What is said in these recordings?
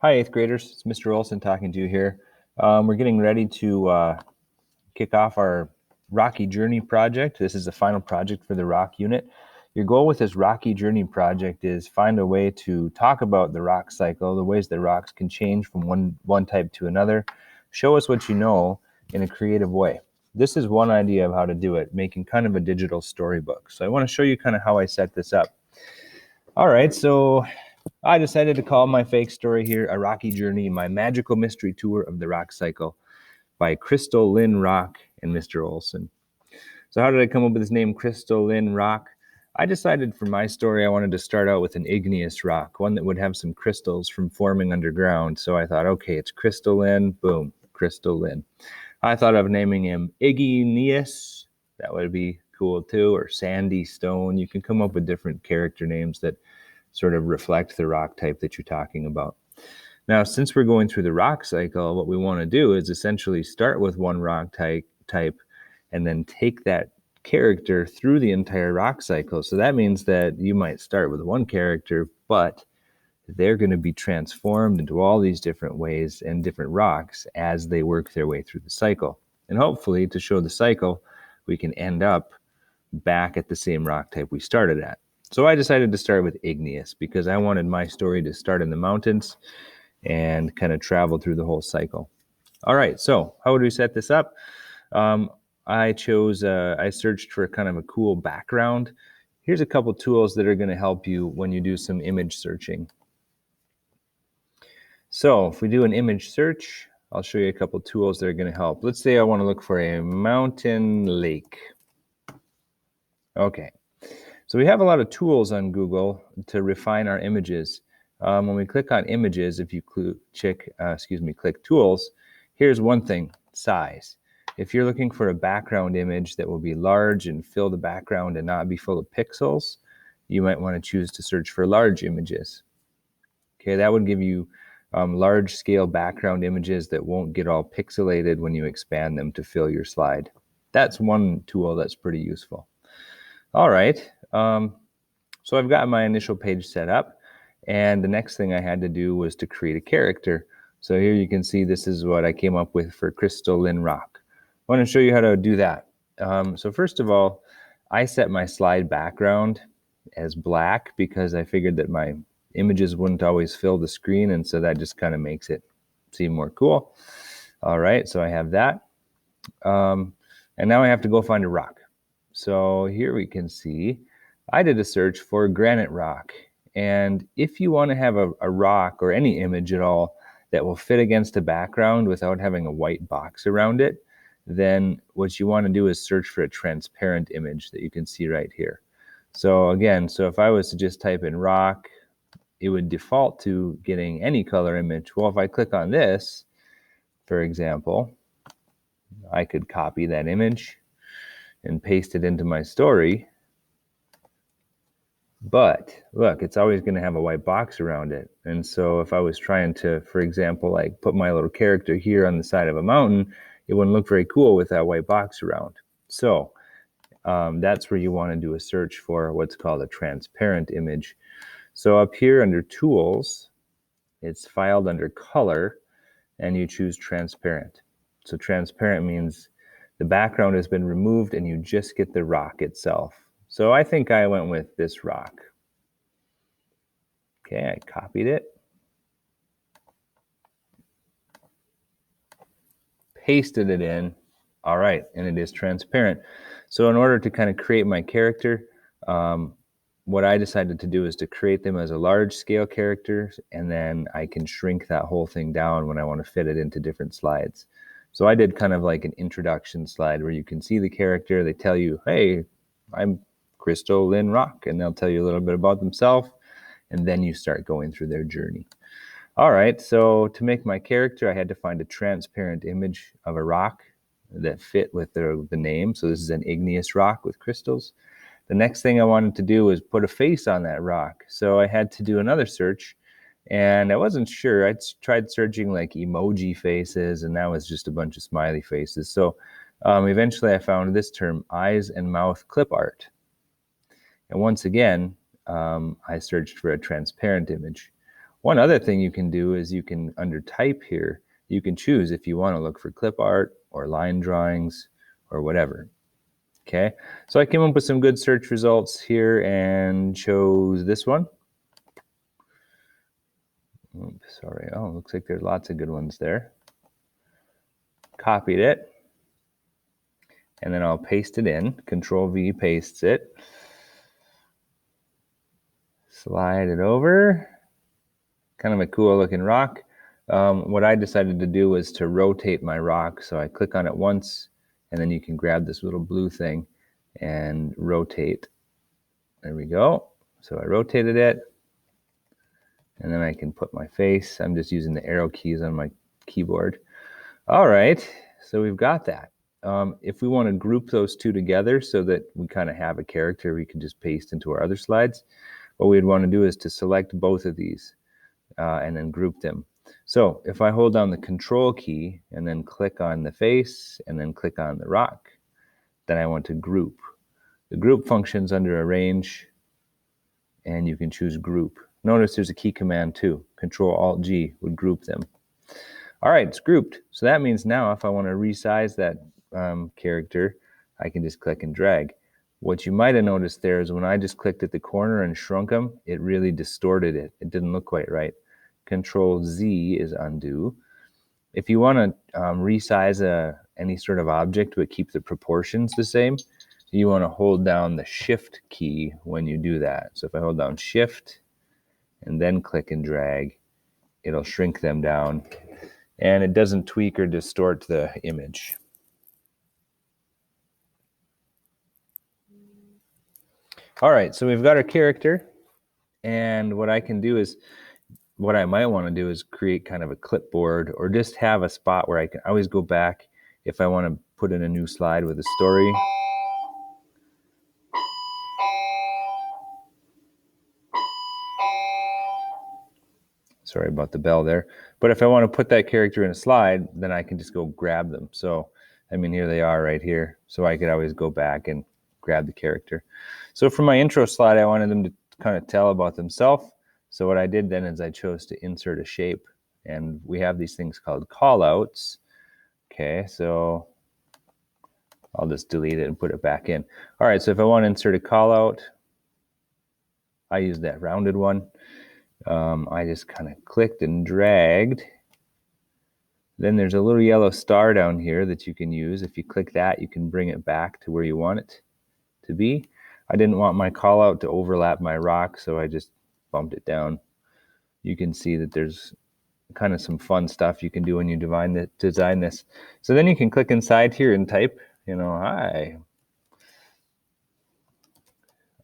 Hi, 8th graders. It's Mr. Olson talking to you here. We're getting ready to kick off our Rocky Journey project. This is the final project for the rock unit. Your goal with this Rocky Journey project is find a way to talk about the rock cycle, the ways that rocks can change from one type to another. Show us what you know in a creative way. This is one idea of how to do it, making kind of a digital storybook. So I want to show you kind of how I set this up. All right, so I decided to call my fake story here A Rocky Journey, My Magical Mystery Tour of the Rock Cycle by Crystal Lynn Rock and Mr. Olson. So how did I come up with this name, Crystal Lynn Rock? I decided for my story I wanted to start out with an igneous rock, one that would have some crystals from forming underground. So I thought, okay, it's Crystal Lynn, boom, Crystal Lynn. I thought of naming him Igneous. That would be cool too, or Sandy Stone. You can come up with different character names that sort of reflect the rock type that you're talking about. Now, since we're going through the rock cycle, what we want to do is essentially start with one rock type and then take that character through the entire rock cycle. So that means that you might start with one character, but they're going to be transformed into all these different ways and different rocks as they work their way through the cycle. And hopefully, to show the cycle, we can end up back at the same rock type we started at. So I decided to start with igneous because I wanted my story to start in the mountains and kind of travel through the whole cycle. All right, so how would we set this up? I searched for kind of a cool background. Here's a couple tools that are going to help you when you do some image searching. So if we do an image search, I'll show you a couple tools that are going to help. Let's say I want to look for a mountain lake. Okay, so we have a lot of tools on Google to refine our images. When we click on images, if you click tools, here's one thing, size. If you're looking for a background image that will be large and fill the background and not be full of pixels, you might want to choose to search for large images. Okay, that would give you large scale background images that won't get all pixelated when you expand them to fill your slide. That's one tool that's pretty useful. All right, so I've got my initial page set up, and the next thing I had to do was to create a character. So here you can see this is what I came up with for Crystal Lynn Rock. I want to show you how to do that. So first of all, I set my slide background as black because I figured that my images wouldn't always fill the screen, and so that just kind of makes it seem more cool. All right, so I have that. And now I have to go find a rock. So here we can see I did a search for granite rock. And if you want to have a rock or any image at all that will fit against a background without having a white box around it, then what you want to do is search for a transparent image that you can see right here. So again, if I was to just type in rock, it would default to getting any color image. Well, if I click on this, for example, I could copy that image and paste it into my story. But look, it's always going to have a white box around it. And so if I was trying to, for example, like put my little character here on the side of a mountain, it wouldn't look very cool with that white box around. So that's where you want to do a search for what's called a transparent image. So up here under tools, it's filed under color, and you choose transparent. So transparent means the background has been removed and you just get the rock itself. So I think I went with this rock. Okay, I copied it, pasted it in. All right, and it is transparent. So in order to kind of create my character, what I decided to do is to create them as a large scale character, and then I can shrink that whole thing down when I want to fit it into different slides. So I did kind of like an introduction slide where you can see the character. They tell you, hey, I'm Crystal Lynn Rock, and they'll tell you a little bit about themselves, and then you start going through their journey. All right, so to make my character, I had to find a transparent image of a rock that fit with the name. So this is an igneous rock with crystals. The next thing I wanted to do was put a face on that rock. So I had to do another search, and I wasn't sure. I tried searching like emoji faces, and that was just a bunch of smiley faces. So eventually I found this term, eyes and mouth clip art. And once again, I searched for a transparent image. One other thing you can do is you can, under type here, you can choose if you want to look for clip art or line drawings or whatever. Okay, so I came up with some good search results here and chose this one. Oops, sorry, oh, looks like there's lots of good ones there. Copied it, and then I'll paste it in. Control V pastes it. Slide it over. Kind of a cool looking rock. What I decided to do was to rotate my rock. So I click on it once, and then you can grab this little blue thing and rotate. There we go. So I rotated it, and then I can put my face. I'm just using the arrow keys on my keyboard. All right, so we've got that. If we want to group those two together so that we kind of have a character we can just paste into our other slides, what we'd want to do is to select both of these and then group them. So if I hold down the control key and then click on the face and then click on the rock, then I want to group. The group function's under arrange, and you can choose group. Notice there's a key command too. Control Alt G would group them. All right, it's grouped. So that means now if I want to resize that character, I can just click and drag. What you might have noticed there is when I just clicked at the corner and shrunk them, it really distorted it. It didn't look quite right. Control Z is undo. If you want to resize any sort of object but keep the proportions the same, you want to hold down the Shift key when you do that. So if I hold down Shift and then click and drag, it'll shrink them down, and it doesn't tweak or distort the image. All right, so we've got our character, and what I can do is, what I might want to do is create kind of a clipboard or just have a spot where I can always go back if I want to put in a new slide with a story. Sorry about the bell there. But if I want to put that character in a slide, then I can just go grab them. So, I mean, here they are right here. So I could always go back and grab the character. So for my intro slide, I wanted them to kind of tell about themselves. So what I did then is I chose to insert a shape. And we have these things called callouts. Okay, so I'll just delete it and put it back in. All right, so if I want to insert a callout, I use that rounded one. I just kind of clicked and dragged. Then there's a little yellow star down here that you can use. If you click that, you can bring it back to where you want it to be. I didn't want my call out to overlap my rock, so I just bumped it down. You can see that there's kind of some fun stuff you can do when you design this. So then you can click inside here and type, hi,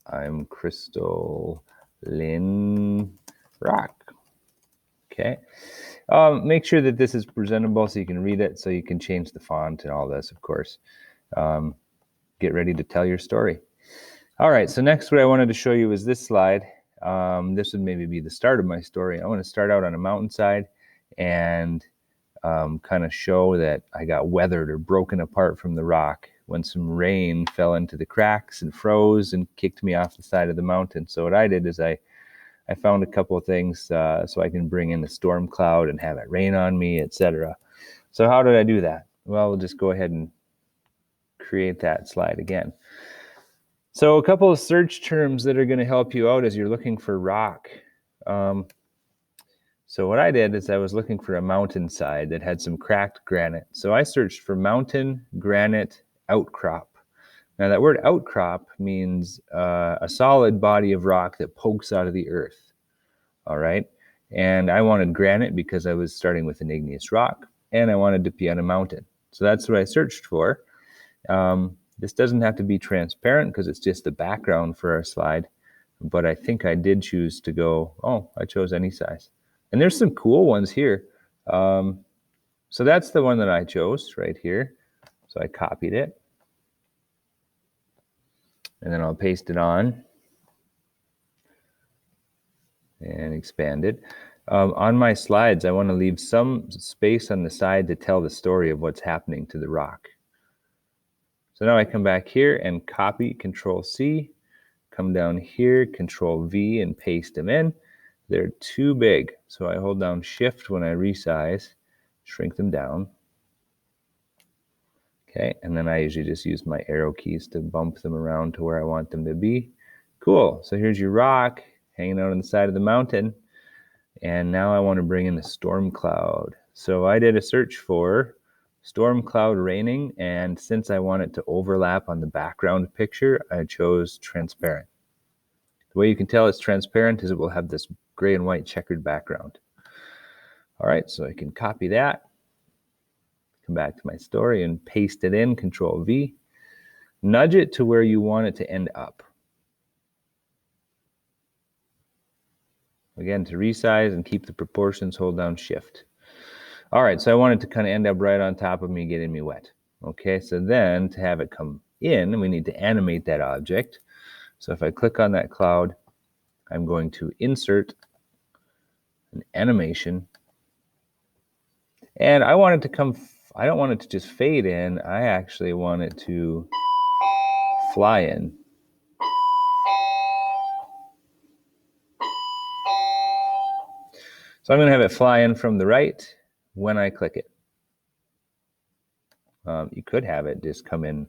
I'm Crystal Lynn Rock. Okay. Make sure that this is presentable so you can read it, so you can change the font and all this, of course. Get ready to tell your story. All right, so next what I wanted to show you is this slide. This would maybe be the start of my story. I want to start out on a mountainside and kind of show that I got weathered or broken apart from the rock when some rain fell into the cracks and froze and kicked me off the side of the mountain. So what I did is I found a couple of things so I can bring in the storm cloud and have it rain on me, etc. So how did I do that? Well, we'll just go ahead and create that slide again. So a couple of search terms that are going to help you out as you're looking for rock. So what I did is I was looking for a mountainside that had some cracked granite. So I searched for mountain granite outcrop. Now that word outcrop means a solid body of rock that pokes out of the earth. All right. And I wanted granite because I was starting with an igneous rock, and I wanted to be on a mountain. So that's what I searched for. This doesn't have to be transparent because it's just the background for our slide. But I think I did choose to go, I chose any size. And there's some cool ones here. So that's the one that I chose right here. So I copied it. And then I'll paste it on and expand it. On my slides, I want to leave some space on the side to tell the story of what's happening to the rock. So now I come back here and copy, Control C, come down here, Control V, and paste them in. They're too big. So I hold down Shift when I resize, shrink them down. Okay, and then I usually just use my arrow keys to bump them around to where I want them to be. Cool, so here's your rock hanging out on the side of the mountain. And now I want to bring in a storm cloud. So I did a search for storm cloud raining, and since I want it to overlap on the background picture, I chose transparent. The way you can tell it's transparent is it will have this gray and white checkered background. All right, so I can copy that, come back to my story and paste it in, Control V. Nudge it to where you want it to end up. Again, to resize and keep the proportions, hold down Shift. All right, so I want it to kind of end up right on top of me, getting me wet. Okay, so then to have it come in, we need to animate that object. So if I click on that cloud, I'm going to insert an animation. And I want it to come, I don't want it to just fade in, I actually want it to fly in. So I'm going to have it fly in from the right when I click it. You could have it just come in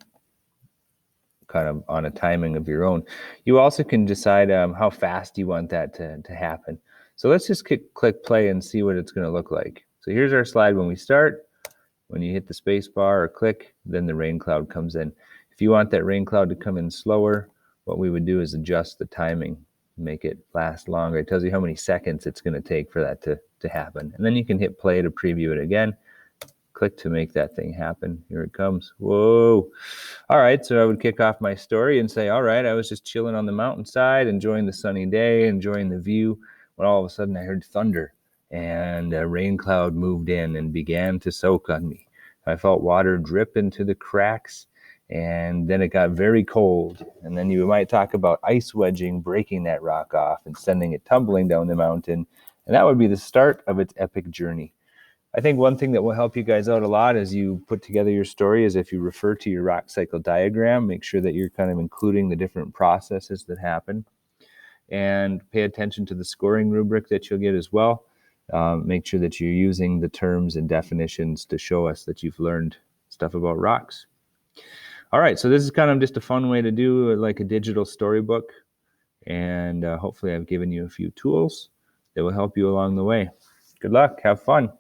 kind of on a timing of your own. You also can decide how fast you want that to happen. So let's just click play and see what it's going to look like. So here's our slide when we start. When you hit the space bar or click, then the rain cloud comes in. If you want that rain cloud to come in slower, what we would do is adjust the timing, make it last longer. It tells you how many seconds it's going to take for that to happen. And then you can hit play to preview it again. Click to make that thing happen. Here it comes. Whoa. All right, so I would kick off my story and say, all right, I was just chilling on the mountainside, enjoying the sunny day, enjoying the view, when all of a sudden I heard thunder, and a rain cloud moved in and began to soak on me. I felt water drip into the cracks, and then it got very cold. And then you might talk about ice wedging, breaking that rock off and sending it tumbling down the mountain. And that would be the start of its epic journey. I think one thing that will help you guys out a lot as you put together your story is if you refer to your rock cycle diagram, make sure that you're kind of including the different processes that happen, and pay attention to the scoring rubric that you'll get as well. Make sure that you're using the terms and definitions to show us that you've learned stuff about rocks. All right, so this is kind of just a fun way to do like a digital storybook, and hopefully I've given you a few tools that will help you along the way. Good luck, have fun.